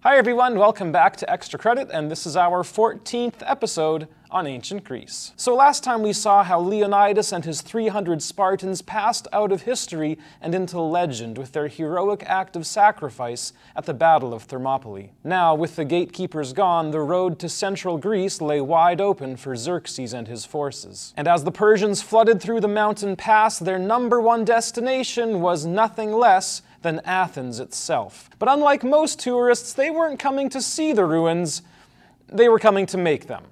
Hi everyone, welcome back to Extra Credit, and this is our 14th episode on ancient Greece. So last time we saw how Leonidas and his 300 Spartans passed out of history and into legend with their heroic act of sacrifice at the Battle of Thermopylae. Now, with the gatekeepers gone, the road to central Greece lay wide open for Xerxes and his forces. And as the Persians flooded through the mountain pass, their number one destination was nothing less than Athens itself. But unlike most tourists, they weren't coming to see the ruins, they were coming to make them.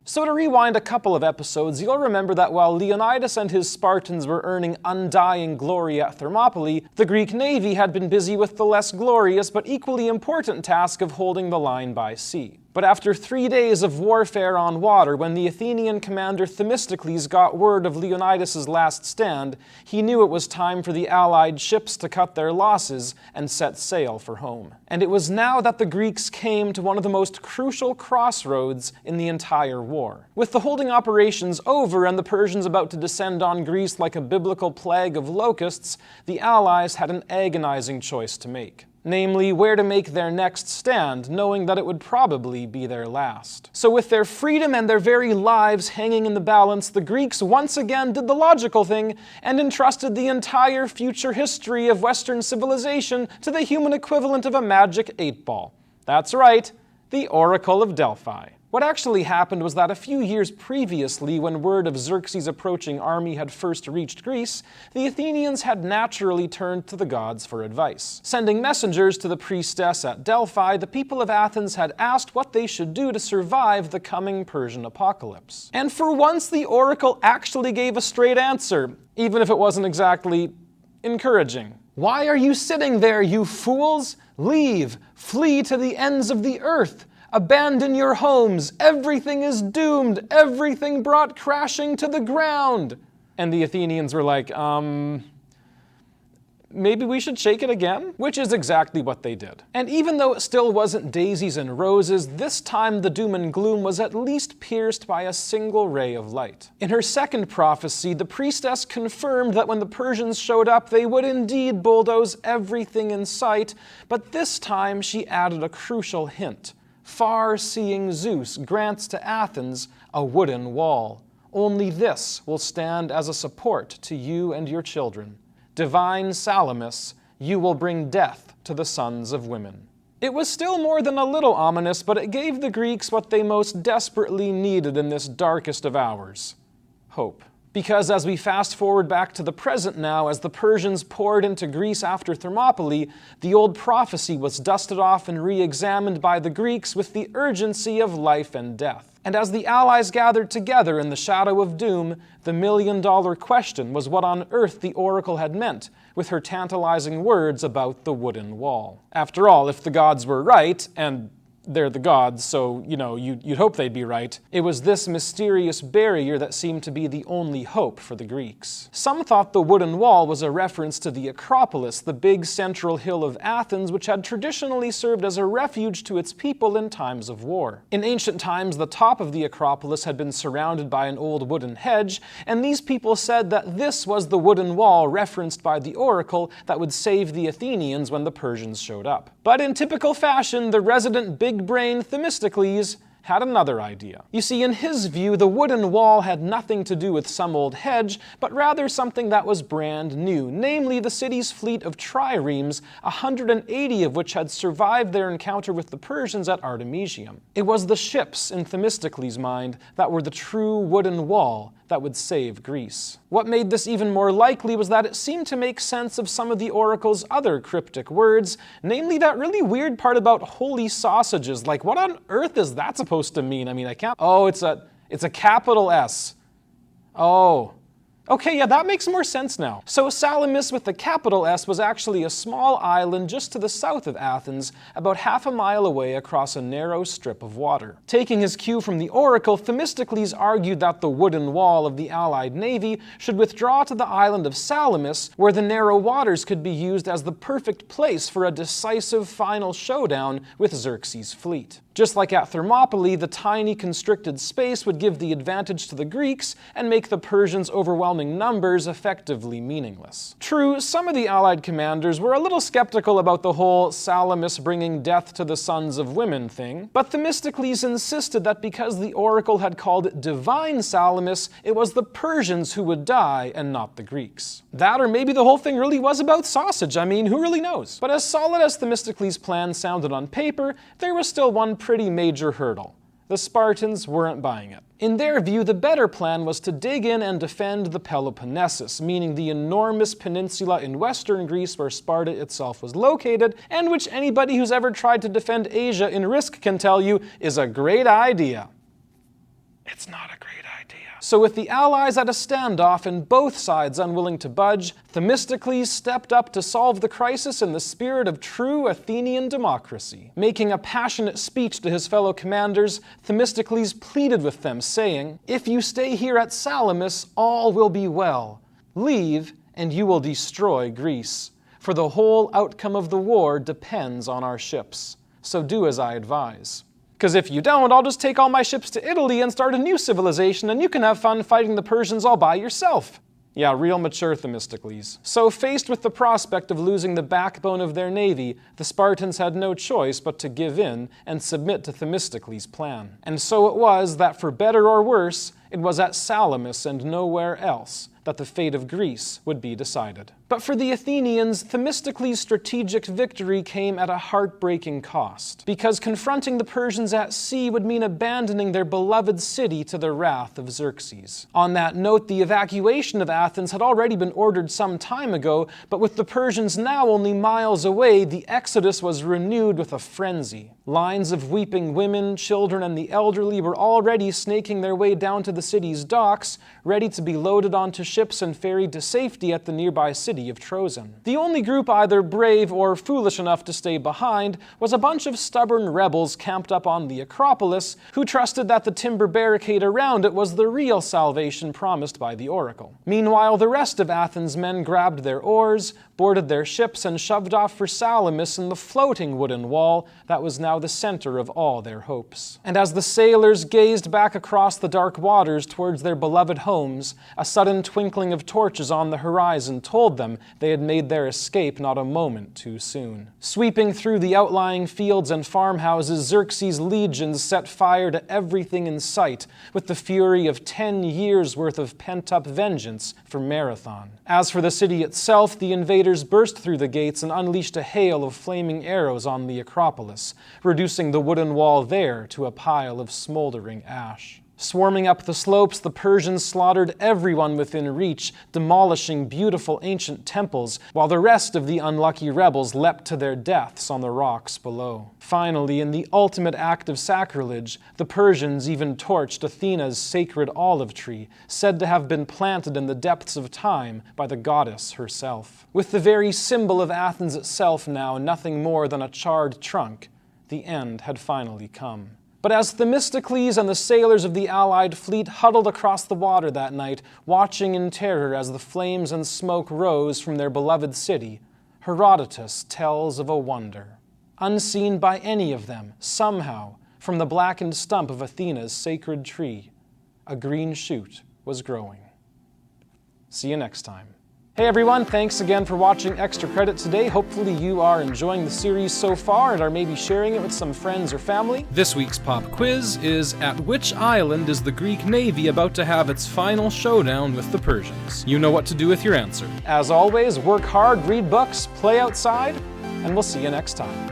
So to rewind a couple of episodes, you'll remember that while Leonidas and his Spartans were earning undying glory at Thermopylae, the Greek navy had been busy with the less glorious but equally important task of holding the line by sea. But after 3 days of warfare on water, when the Athenian commander Themistocles got word of Leonidas' last stand, he knew it was time for the allied ships to cut their losses and set sail for home. And it was now that the Greeks came to one of the most crucial crossroads in the entire war. With the holding operations over and the Persians about to descend on Greece like a biblical plague of locusts, the allies had an agonizing choice to make. Namely, where to make their next stand, knowing that it would probably be their last. So with their freedom and their very lives hanging in the balance, the Greeks once again did the logical thing and entrusted the entire future history of Western civilization to the human equivalent of a magic 8-ball. That's right, the Oracle of Delphi. What actually happened was that a few years previously, when word of Xerxes' approaching army had first reached Greece, the Athenians had naturally turned to the gods for advice. Sending messengers to the priestess at Delphi, the people of Athens had asked what they should do to survive the coming Persian apocalypse. And for once, the oracle actually gave a straight answer, even if it wasn't exactly encouraging. "Why are you sitting there, you fools? Leave! Flee to the ends of the earth! Abandon your homes! Everything is doomed! Everything brought crashing to the ground!" And the Athenians were like, maybe we should shake it again? Which is exactly what they did. And even though it still wasn't daisies and roses, this time the doom and gloom was at least pierced by a single ray of light. In her second prophecy, the priestess confirmed that when the Persians showed up, they would indeed bulldoze everything in sight, but this time she added a crucial hint. Far-seeing Zeus grants to Athens a wooden wall. Only this will stand as a support to you and your children. Divine Salamis, you will bring death to the sons of women. It was still more than a little ominous, but it gave the Greeks what they most desperately needed in this darkest of hours: hope. Because as we fast forward back to the present now, as the Persians poured into Greece after Thermopylae, the old prophecy was dusted off and re-examined by the Greeks with the urgency of life and death. And as the allies gathered together in the shadow of doom, the million-dollar question was what on earth the oracle had meant with her tantalizing words about the wooden wall. After all, if the gods were right, and they're the gods, so, you'd hope they'd be right. It was this mysterious barrier that seemed to be the only hope for the Greeks. Some thought the wooden wall was a reference to the Acropolis, the big central hill of Athens, which had traditionally served as a refuge to its people in times of war. In ancient times, the top of the Acropolis had been surrounded by an old wooden hedge, and these people said that this was the wooden wall referenced by the oracle that would save the Athenians when the Persians showed up. But in typical fashion, the resident big-brain Themistocles had another idea. You see, in his view, the wooden wall had nothing to do with some old hedge, but rather something that was brand new, namely the city's fleet of triremes, 180 of which had survived their encounter with the Persians at Artemisium. It was the ships, in Themistocles' mind, that were the true wooden wall that would save Greece. What made this even more likely was that it seemed to make sense of some of the oracle's other cryptic words, namely that really weird part about holy sausages. Like, what on earth is that supposed to mean? I can't... Oh, it's a capital S. Oh, Okay, yeah, that makes more sense now. So Salamis with the capital S was actually a small island just to the south of Athens, about half a mile away across a narrow strip of water. Taking his cue from the oracle, Themistocles argued that the wooden wall of the allied navy should withdraw to the island of Salamis, where the narrow waters could be used as the perfect place for a decisive final showdown with Xerxes' fleet. Just like at Thermopylae, the tiny constricted space would give the advantage to the Greeks and make the Persians' overwhelming numbers effectively meaningless. True, some of the allied commanders were a little skeptical about the whole Salamis bringing death to the sons of women thing, but Themistocles insisted that because the oracle had called it divine Salamis, it was the Persians who would die and not the Greeks. That, or maybe the whole thing really was about sausage. I mean, who really knows? But as solid as Themistocles' plan sounded on paper, there was still one pretty major hurdle. The Spartans weren't buying it. In their view, the better plan was to dig in and defend the Peloponnesus, meaning the enormous peninsula in western Greece where Sparta itself was located, and which anybody who's ever tried to defend Asia in Risk can tell you is a great idea. It's not a great idea. So with the allies at a standoff and both sides unwilling to budge, Themistocles stepped up to solve the crisis in the spirit of true Athenian democracy. Making a passionate speech to his fellow commanders, Themistocles pleaded with them, saying, "If you stay here at Salamis, all will be well. Leave, and you will destroy Greece. For the whole outcome of the war depends on our ships. So do as I advise. Because if you don't, I'll just take all my ships to Italy and start a new civilization, and you can have fun fighting the Persians all by yourself." Yeah, real mature Themistocles. So faced with the prospect of losing the backbone of their navy, the Spartans had no choice but to give in and submit to Themistocles' plan. And so it was that, for better or worse, it was at Salamis and nowhere else that the fate of Greece would be decided. But for the Athenians, Themistocles' strategic victory came at a heartbreaking cost, because confronting the Persians at sea would mean abandoning their beloved city to the wrath of Xerxes. On that note, the evacuation of Athens had already been ordered some time ago, but with the Persians now only miles away, the exodus was renewed with a frenzy. Lines of weeping women, children, and the elderly were already snaking their way down to the city's docks, ready to be loaded onto ships and ferried to safety at the nearby city of Troezen. The only group either brave or foolish enough to stay behind was a bunch of stubborn rebels camped up on the Acropolis who trusted that the timber barricade around it was the real salvation promised by the oracle. Meanwhile, the rest of Athens' men grabbed their oars, boarded their ships, and shoved off for Salamis in the floating wooden wall that was now the center of all their hopes. And as the sailors gazed back across the dark waters towards their beloved homes, a sudden twinkling of torches on the horizon told them they had made their escape not a moment too soon. Sweeping through the outlying fields and farmhouses, Xerxes' legions set fire to everything in sight with the fury of 10 years' worth of pent-up vengeance for Marathon. As for the city itself, the invaders burst through the gates and unleashed a hail of flaming arrows on the Acropolis, reducing the wooden wall there to a pile of smoldering ash. Swarming up the slopes, the Persians slaughtered everyone within reach, demolishing beautiful ancient temples, while the rest of the unlucky rebels leapt to their deaths on the rocks below. Finally, in the ultimate act of sacrilege, the Persians even torched Athena's sacred olive tree, said to have been planted in the depths of time by the goddess herself. With the very symbol of Athens itself now nothing more than a charred trunk, the end had finally come. But as Themistocles and the sailors of the allied fleet huddled across the water that night, watching in terror as the flames and smoke rose from their beloved city, Herodotus tells of a wonder. Unseen by any of them, somehow, from the blackened stump of Athena's sacred tree, a green shoot was growing. See you next time. Hey everyone, thanks again for watching Extra Credit today. Hopefully you are enjoying the series so far and are maybe sharing it with some friends or family. This week's pop quiz is, at which island is the Greek navy about to have its final showdown with the Persians? You know what to do with your answer. As always, work hard, read books, play outside, and we'll see you next time.